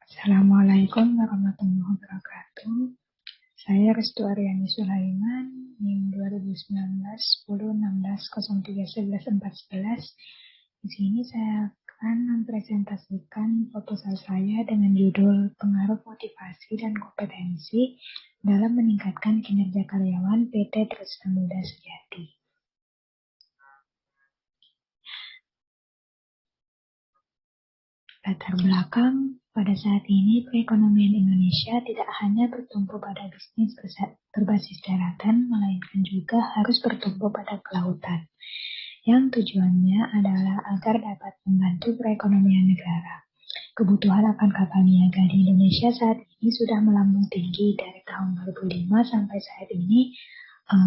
Assalamualaikum warahmatullahi wabarakatuh. Saya Restu Aryani Sulaiman, NIM 2019 10 16 03 11 14. Di sini saya akan mempresentasikan proposal saya dengan judul Pengaruh Motivasi dan Kompetensi dalam Meningkatkan Kinerja Karyawan PT Tresna Muda Sejati. Latar belakang, pada saat ini perekonomian Indonesia tidak hanya bertumpu pada bisnis berbasis daratan, melainkan juga harus bertumpu pada kelautan, yang tujuannya adalah agar dapat membantu perekonomian negara. Kebutuhan akan kapal niaga di Indonesia saat ini sudah melambung tinggi. Dari tahun 2005 sampai saat ini,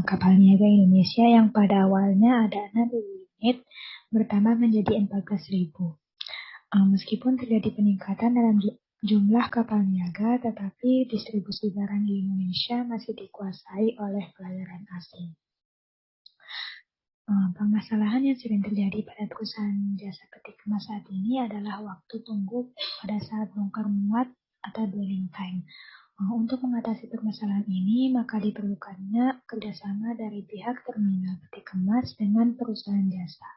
kapal niaga Indonesia yang pada awalnya ada 6.000 unit bertambah menjadi 14.000. Meskipun terjadi peningkatan dalam jumlah kapal niaga, tetapi distribusi barang di Indonesia masih dikuasai oleh pelayaran asing. Permasalahan yang sering terjadi pada perusahaan jasa peti kemas saat ini adalah waktu tunggu pada saat bongkar muat atau dwelling time. Untuk mengatasi permasalahan ini, maka diperlukannya kerjasama dari pihak terminal peti kemas dengan perusahaan jasa.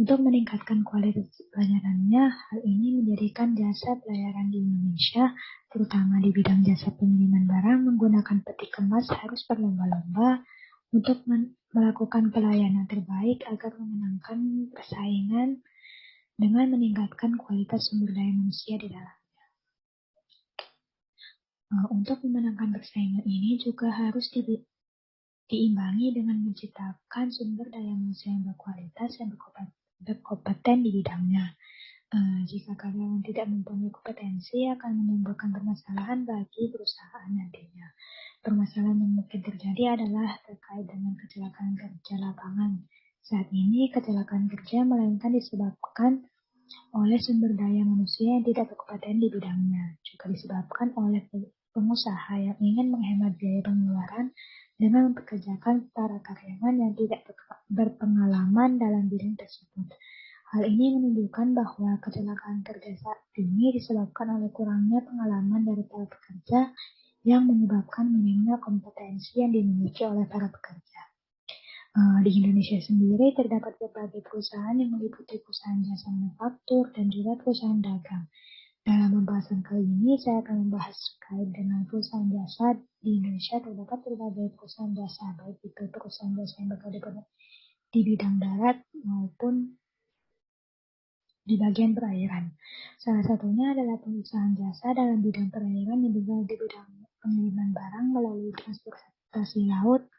Untuk meningkatkan kualitas pelayanannya, hal ini menjadikan jasa pelayaran di Indonesia, terutama di bidang jasa pengiriman barang menggunakan peti kemas harus berlomba-lomba untuk melakukan pelayanan terbaik agar memenangkan persaingan dengan meningkatkan kualitas sumber daya manusia di dalamnya. Untuk memenangkan persaingan ini juga harus diimbangi dengan menciptakan sumber daya manusia yang berkualitas dan berkompeten di bidangnya. Jika karyawan tidak mempunyai kompetensi, akan menimbulkan permasalahan bagi perusahaan nantinya. Permasalahan yang mungkin terjadi adalah terkait dengan kecelakaan kerja lapangan. Saat ini, kecelakaan kerja melainkan disebabkan oleh sumber daya manusia yang tidak berkompeten di bidangnya, juga disebabkan oleh pengusaha yang ingin menghemat biaya pengeluaran dengan mempekerjakan para karyawan yang tidak berpengalaman dalam bidang tersebut. Hal ini menunjukkan bahwa kecelakaan kerja saat ini disebabkan oleh kurangnya pengalaman dari para pekerja yang menyebabkan minimnya kompetensi yang dimiliki oleh para pekerja. Di Indonesia sendiri terdapat berbagai perusahaan yang meliputi perusahaan jasa manufaktur dan juga perusahaan dagang. Dalam pembahasan kali ini, saya akan membahas terkait dengan perusahaan jasa. Di Indonesia terdapat berbagai perusahaan jasa, baik itu perusahaan jasa yang bekerja di bidang darat maupun di bagian perairan. Salah satunya adalah perusahaan jasa dalam bidang perairan yang juga di bidang pengiriman barang melalui transportasi laut.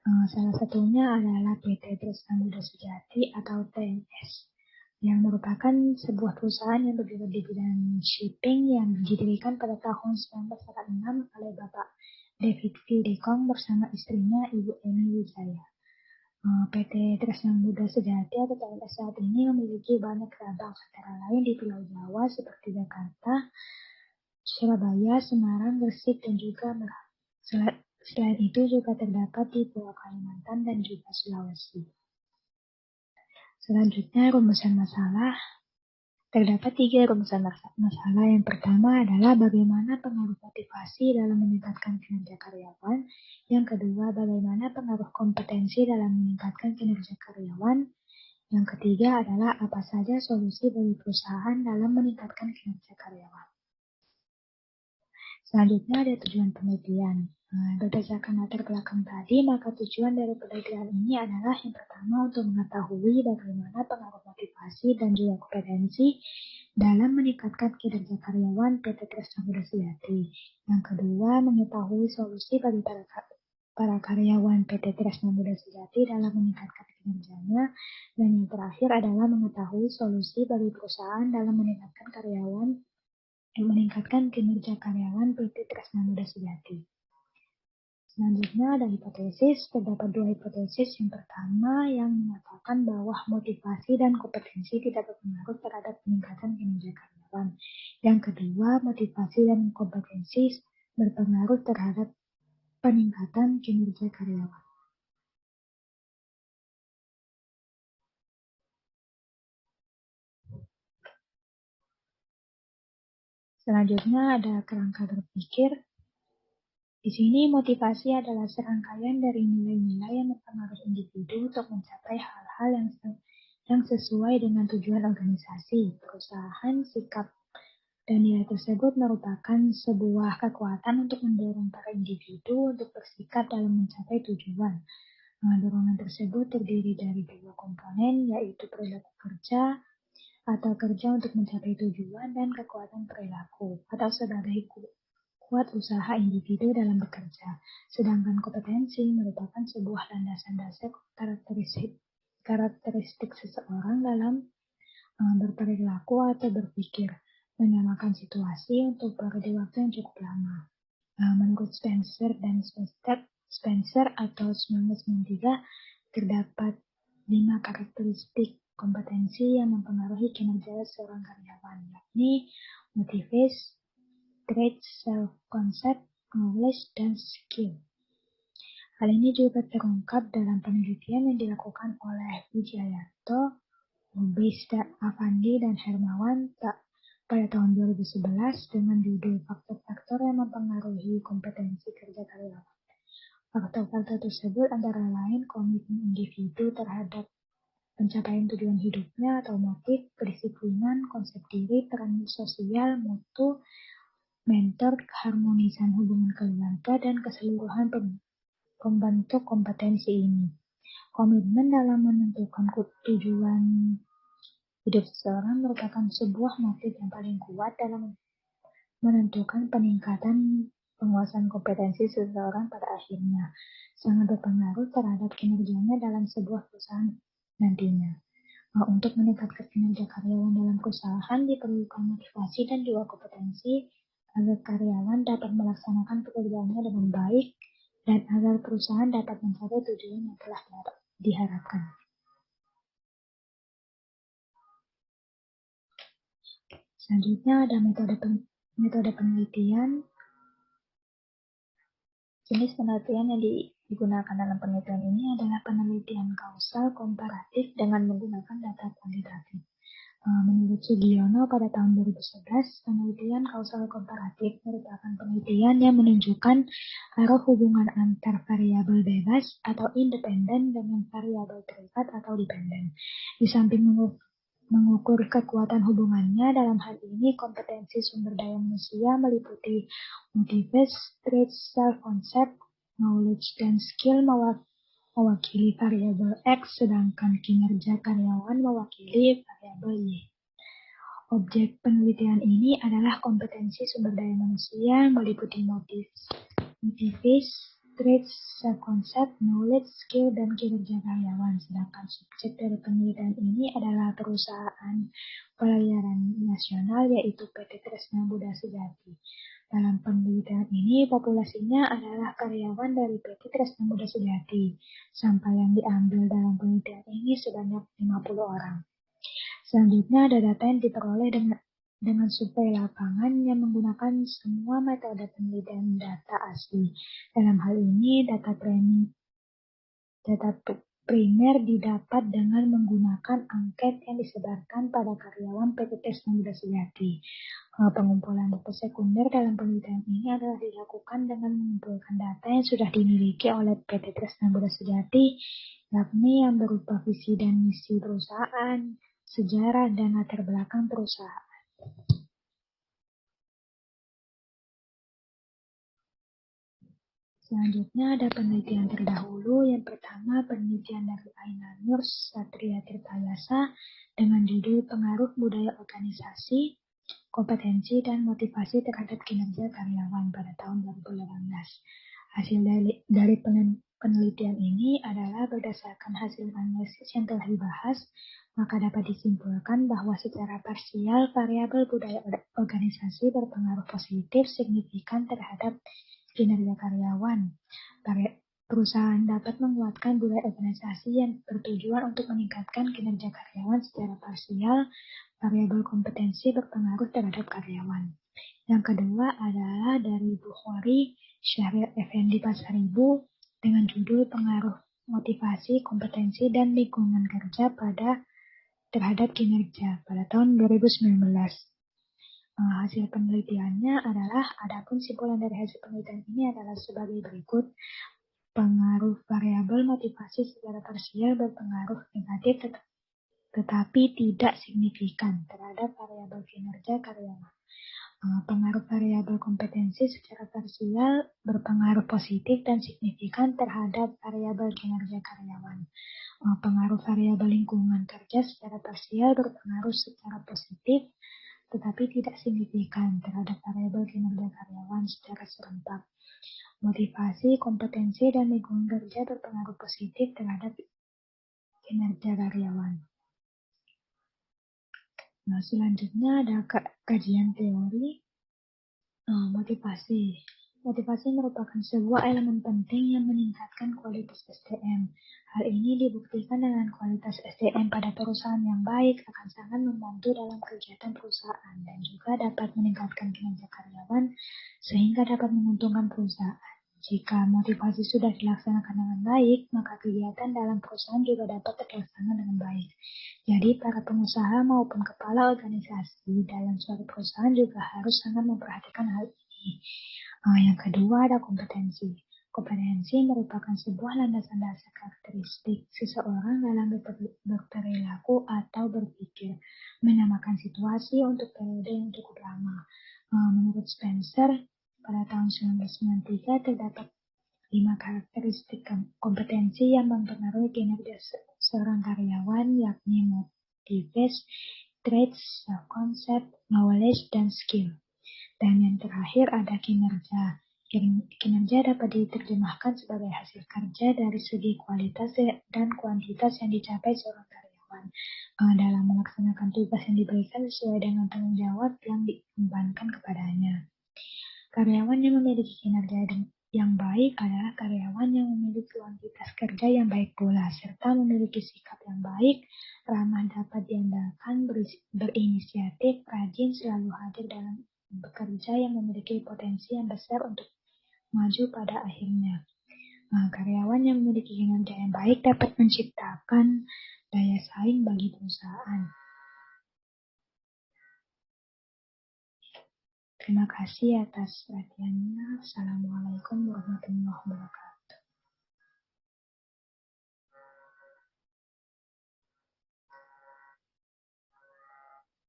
Salah satunya adalah PT Tresna Muda Sejati atau TMS, yang merupakan sebuah perusahaan yang bergerak di bidang shipping yang didirikan pada tahun 1946 oleh Bapak David V. Dekong bersama istrinya Ibu Eni Wijaya. PT Tresna Muda Sejati atau TMS saat ini memiliki banyak cabang antara lain di Pulau Jawa seperti Jakarta, Surabaya, Semarang, Gresik, dan juga Merak. Selain itu juga terdapat di Pulau Kalimantan dan juga Sulawesi. Selanjutnya, rumusan masalah. Terdapat 3 rumusan masalah. Yang pertama adalah bagaimana pengaruh motivasi dalam meningkatkan kinerja karyawan. Yang kedua, bagaimana pengaruh kompetensi dalam meningkatkan kinerja karyawan. Yang ketiga adalah apa saja solusi bagi perusahaan dalam meningkatkan kinerja karyawan. Selanjutnya ada tujuan penelitian. Berdasarkan latar belakang tadi, maka tujuan dari penelitian ini adalah yang pertama untuk mengetahui bagaimana pengaruh motivasi dan juga kompetensi dalam meningkatkan kinerja karyawan PT Tresna Muda Sejati. Yang kedua, mengetahui solusi bagi para karyawan PT Tresna Muda Sejati dalam meningkatkan kinerjanya. Dan yang terakhir adalah mengetahui solusi bagi perusahaan dalam meningkatkan kinerja karyawan PT Tresna Muda Sejati. Selanjutnya ada hipotesis. Terdapat 2 hipotesis. Yang pertama yang mengatakan bahwa motivasi dan kompetensi tidak berpengaruh terhadap peningkatan kinerja karyawan. Yang kedua, motivasi dan kompetensi berpengaruh terhadap peningkatan kinerja karyawan. Selanjutnya ada kerangka berpikir. Di sini motivasi adalah serangkaian dari nilai-nilai yang mempengaruhi individu untuk mencapai hal-hal yang sesuai dengan tujuan organisasi, perusahaan, sikap, dan nilai tersebut merupakan sebuah kekuatan untuk mendorong para individu untuk bersikap dalam mencapai tujuan. Dorongan tersebut terdiri dari dua komponen, yaitu perilaku kerja atau kerja untuk mencapai tujuan dan kekuatan perilaku atau sebagai kuat usaha individu dalam bekerja. Sedangkan kompetensi merupakan sebuah landasan dasar karakteristik seseorang dalam berperilaku atau berpikir, menyamakan situasi untuk periode waktu yang cukup lama. Menurut Spencer atau 1993, terdapat 5 karakteristik kompetensi yang mempengaruhi kinerja seorang karyawan, yakni motivation, traits, self-concept, knowledge, dan skill. Hal ini juga terungkap dalam penelitian yang dilakukan oleh Wijayanto, Bista Afandi, dan Hermawan pada tahun 2011 dengan judul Faktor-faktor yang mempengaruhi kompetensi kerja karyawan. Faktor-faktor tersebut antara lain komitmen individu terhadap pencapaian tujuan hidupnya atau motif, kedisiplinan, konsep diri, peran sosial, mutu, mentor, keharmonisan hubungan keluarga, dan keseluruhan pembentuk kompetensi ini. Komitmen dalam menentukan tujuan hidup seseorang merupakan sebuah motif yang paling kuat dalam menentukan peningkatan penguasaan kompetensi seseorang pada akhirnya. Sangat berpengaruh terhadap kinerjanya dalam sebuah perusahaan nantinya. Untuk meningkatkan kinerja karyawan dalam perusahaan diperlukan motivasi dan juga kompetensi agar karyawan dapat melaksanakan pekerjaannya dengan baik dan agar perusahaan dapat mencapai tujuan yang telah diharapkan. Selanjutnya ada metode penelitian. Jenis penelitian yang digunakan dalam penelitian ini adalah penelitian kausal komparatif dengan menggunakan data kuantitatif. Menurut Sugiono pada tahun 2011, penelitian kausal komparatif merupakan penelitian yang menunjukkan arah hubungan antar variabel bebas atau independen dengan variabel terikat atau dependen. Di samping mengukur kekuatan hubungannya, dalam hal ini kompetensi sumber daya manusia meliputi motivation, traits, self-concept, knowledge, dan skill mewakili variabel X, sedangkan kinerja karyawan mewakili variabel Y. Objek penelitian ini adalah kompetensi sumber daya manusia meliputi motivation, traits, self-concept, knowledge, skill, dan kinerja karyawan. Sedangkan subjek dari penelitian ini adalah perusahaan pelayaran nasional, yaitu PT Tresna Buda Sejati. Dalam penelitian ini, populasinya adalah karyawan dari PT Tresna Buda Sejati. Sampel yang diambil dalam penelitian ini sebanyak 50 orang. Selanjutnya ada data yang diperoleh dengan survei lapangan yang menggunakan semua metode penelitian data asli. Dalam hal ini, data primer didapat dengan menggunakan angket yang disebarkan pada karyawan PT Tresna Buda Sejati. Pengumpulan data sekunder dalam penelitian ini adalah dilakukan dengan mengumpulkan data yang sudah dimiliki oleh PT Tresna Buda Sejati, yakni yang berupa visi dan misi perusahaan, sejarah, dan latar belakang perusahaan. Selanjutnya ada penelitian terdahulu. Yang pertama, penelitian dari Aina Nur Satria Tirtayasa dengan judul Pengaruh Budaya Organisasi, Kompetensi, dan Motivasi Terhadap Kinerja Karyawan pada tahun 2018. Hasil dari penelitian ini adalah berdasarkan hasil analisis yang telah dibahas, maka dapat disimpulkan bahwa secara parsial variabel budaya organisasi berpengaruh positif signifikan terhadap kinerja karyawan. Perusahaan dapat menguatkan budaya organisasi yang bertujuan untuk meningkatkan kinerja karyawan secara parsial. Variabel kompetensi berpengaruh terhadap karyawan. Yang kedua adalah dari Bukhari Syahril Effendi Pasaribu dengan judul Pengaruh Motivasi, Kompetensi, dan Lingkungan Kerja terhadap Kinerja pada tahun 2019. Hasil penelitiannya adalah, adapun simpulan dari hasil penelitian ini adalah sebagai berikut. Pengaruh variabel motivasi secara parsial berpengaruh negatif tetapi tidak signifikan terhadap variabel kinerja karyawan. Pengaruh variabel kompetensi secara parsial berpengaruh positif dan signifikan terhadap variabel kinerja karyawan. Pengaruh variabel lingkungan kerja secara parsial berpengaruh secara positif tetapi tidak signifikan terhadap variabel kinerja karyawan secara serempak. Motivasi, kompetensi, dan lingkungan kerja berpengaruh positif terhadap kinerja karyawan. Nah, selanjutnya ada kajian teori motivasi. Motivasi merupakan sebuah elemen penting yang meningkatkan kualitas SDM. Hal ini dibuktikan dengan kualitas SDM pada perusahaan yang baik akan sangat membantu dalam kegiatan perusahaan dan juga dapat meningkatkan kinerja karyawan sehingga dapat menguntungkan perusahaan. Jika motivasi sudah dilaksanakan dengan baik, maka kegiatan dalam perusahaan juga dapat terlaksana dengan baik. Jadi, para pengusaha maupun kepala organisasi dalam suatu perusahaan juga harus sangat memperhatikan hal ini. Yang kedua ada kompetensi. Kompetensi merupakan sebuah landasan dasar karakteristik seseorang dalam berperilaku atau berpikir, menamakan situasi untuk periode yang cukup lama. Menurut Spencer, pada tahun 1993 terdapat 5 karakteristik kompetensi yang mempengaruhi kinerja seorang karyawan, yakni motives, traits, self-concept, knowledge, dan skill. Dan yang terakhir ada kinerja. Kinerja dapat diterjemahkan sebagai hasil kerja dari segi kualitas dan kuantitas yang dicapai seorang karyawan dalam melaksanakan tugas yang diberikan sesuai dengan tanggung jawab yang diembankan kepadanya. Karyawan yang memiliki kinerja yang baik adalah karyawan yang memiliki kuantitas kerja yang baik pula, serta memiliki sikap yang baik, ramah, dapat diandalkan, berinisiatif, rajin, selalu hadir dalam bekerja, yang memiliki potensi yang besar untuk maju pada akhirnya. Karyawan yang memiliki kinerja yang baik dapat menciptakan daya saing bagi perusahaan. Terima kasih atas perhatiannya. Assalamualaikum warahmatullahi wabarakatuh.